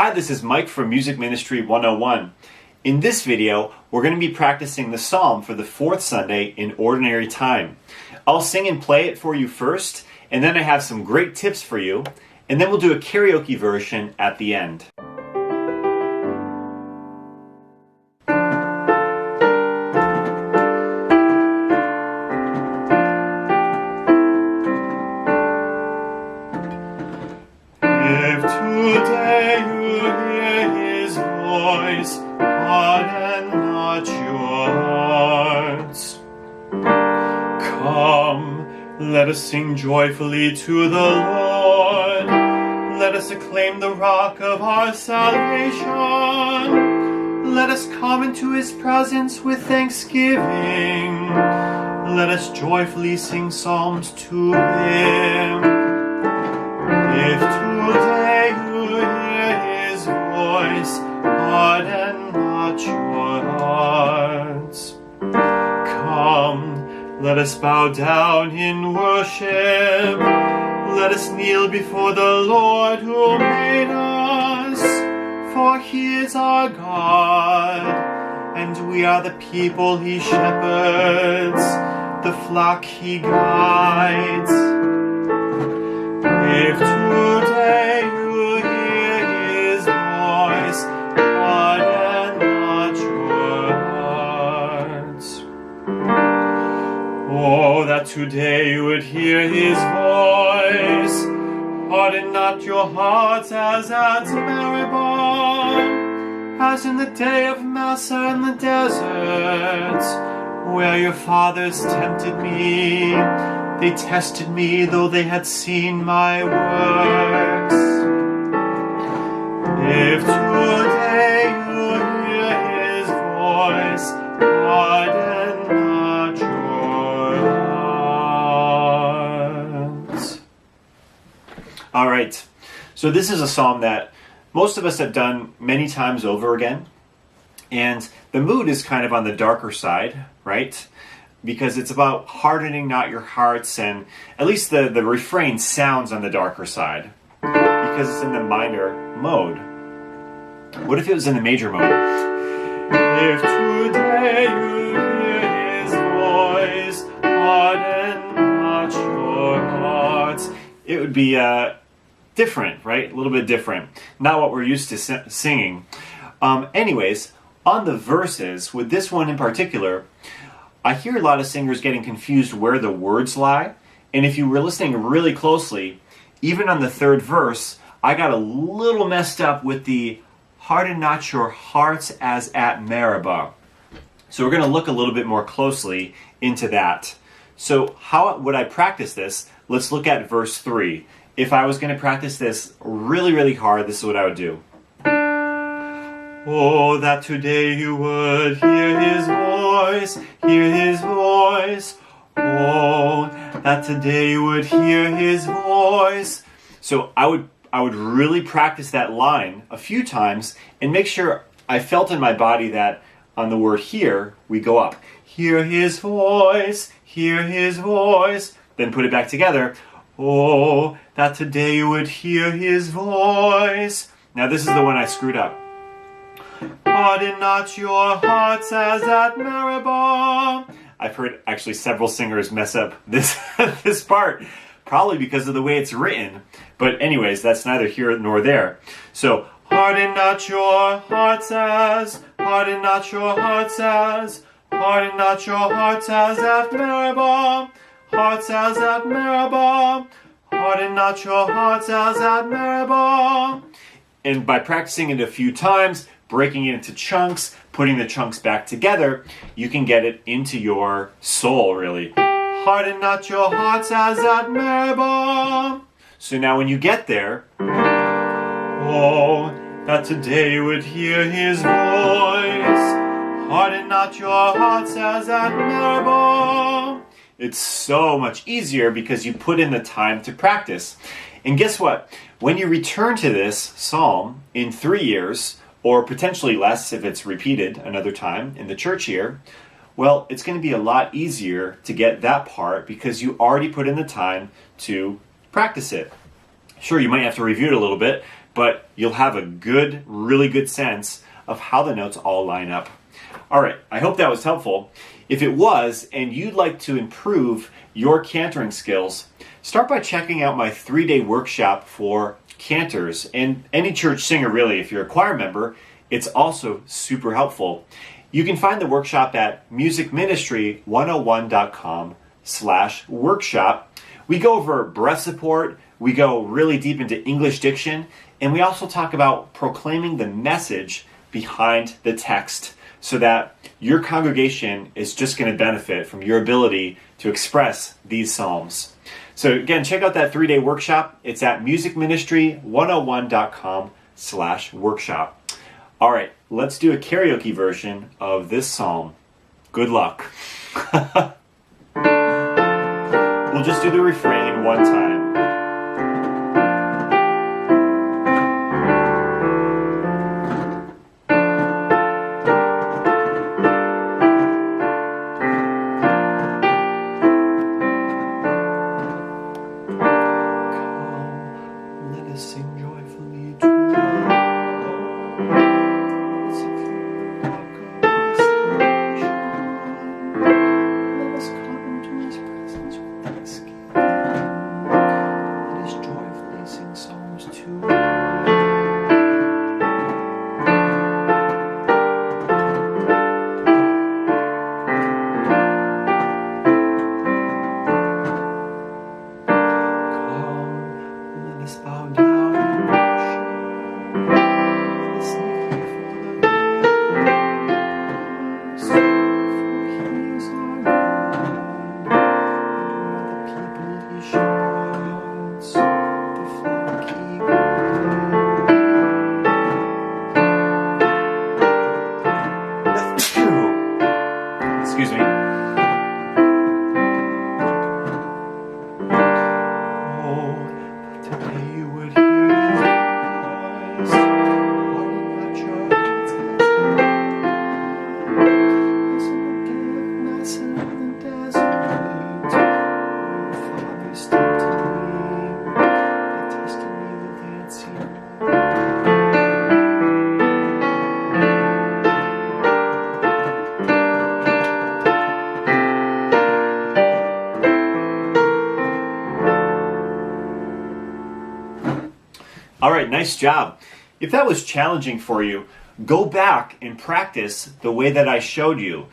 Hi, this is Mike from Music Ministry 101. In this video, we're going to be practicing the psalm for the fourth Sunday in Ordinary Time. I'll sing and play it for you first, and then I have some great tips for you, and then we'll do a karaoke version at the end. If today you hear his voice, harden not your hearts. Come, let us sing joyfully to the Lord. Let us acclaim the rock of our salvation. Let us come into his presence with thanksgiving. Let us joyfully sing psalms to him. If today you hear his voice, harden not your hearts. Come, let us bow down in worship. Let us kneel before the Lord who made us. For he is our God, and we are the people he shepherds, the flock he guides. If today you hear his voice, harden not your hearts. Oh, that today you would hear his voice. Harden not your hearts as at Meribah, as in the day of Massah in the desert, where your fathers tempted me. They tested me, though they had seen my works. If today you hear his voice, harden not your hearts. All right, so this is a psalm that most of us have done many times over again. And the mood is kind of on the darker side, right? Because it's about hardening not your hearts, and at least the refrain sounds on the darker side because it's in the minor mode. What if it was in the major mode? If today you hear his voice, harden not your hearts. It would be different, right? A little bit different. Not what we're used to singing. Anyways, on the verses, with this one in particular, I hear a lot of singers getting confused where the words lie. And if you were listening really closely, even on the third verse, I got a little messed up with the harden not your hearts as at Meribah. So we're going to look a little bit more closely into that. So how would I practice this? Let's look at verse 3. If I was going to practice this really, really hard, this is what I would do. Oh, that today you would hear his voice, hear his voice. Oh, that today you would hear his voice. So I would really practice that line a few times and make sure I felt in my body that on the word hear, we go up. Hear his voice, hear his voice. Then put it back together. Oh, that today you would hear his voice. Now this is the one I screwed up. Harden not your hearts as at Meribah. I've heard actually several singers mess up this this part, probably because of the way it's written. But anyways, that's neither here nor there. So, harden not your hearts as, harden not your hearts as, harden not your hearts as at Meribah, hearts as at Meribah, harden not your hearts as at Meribah. And by practicing it a few times, breaking it into chunks, putting the chunks back together, you can get it into your soul, really. Harden not your hearts as at Meribah. So now when you get there, oh, that today you would hear his voice. Harden not your hearts as at Meribah. It's so much easier because you put in the time to practice. And guess what? When you return to this psalm in 3 years, or potentially less if it's repeated another time in the church year, well, it's going to be a lot easier to get that part because you already put in the time to practice it. Sure, you might have to review it a little bit, but but you'll have a good, really good sense of how the notes all line up. All right, I hope that was helpful. If it was, and you'd like to improve your cantering skills, start by checking out my 3-day workshop for cantors and any church singer really. If you're a choir member, it's also super helpful. You can find the workshop at musicministry101.com/workshop. We go over breath support, we go really deep into English diction, and we also talk about proclaiming the message behind the text so that your congregation is just going to benefit from your ability to express these psalms. So again, check out that 3-day workshop. It's at musicministry101.com/workshop. All right, let's do a karaoke version of this psalm. Good luck. We'll just do the refrain one time. Come, let us sing joyfully to the Excuse me. Oh, but today you would hear his voice, calling at your heart's desire. As in the day of Massah in the desert, your father stopped to leave, they tested me that they had seen me. All right, nice job. If that was challenging for you, go back and practice the way that I showed you.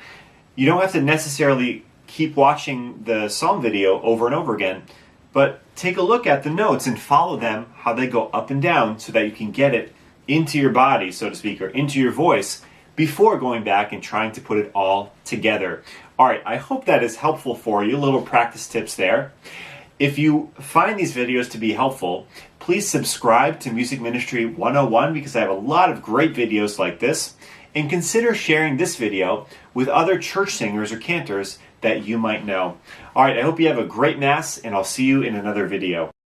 You don't have to necessarily keep watching the psalm video over and over again, but take a look at the notes and follow them, how they go up and down, so that you can get it into your body, so to speak, or into your voice before going back and trying to put it all together. All right, I hope that is helpful for you, little practice tips there. If you find these videos to be helpful, please subscribe to Music Ministry 101 because I have a lot of great videos like this, and consider sharing this video with other church singers or cantors that you might know. All right, I hope you have a great Mass, and I'll see you in another video.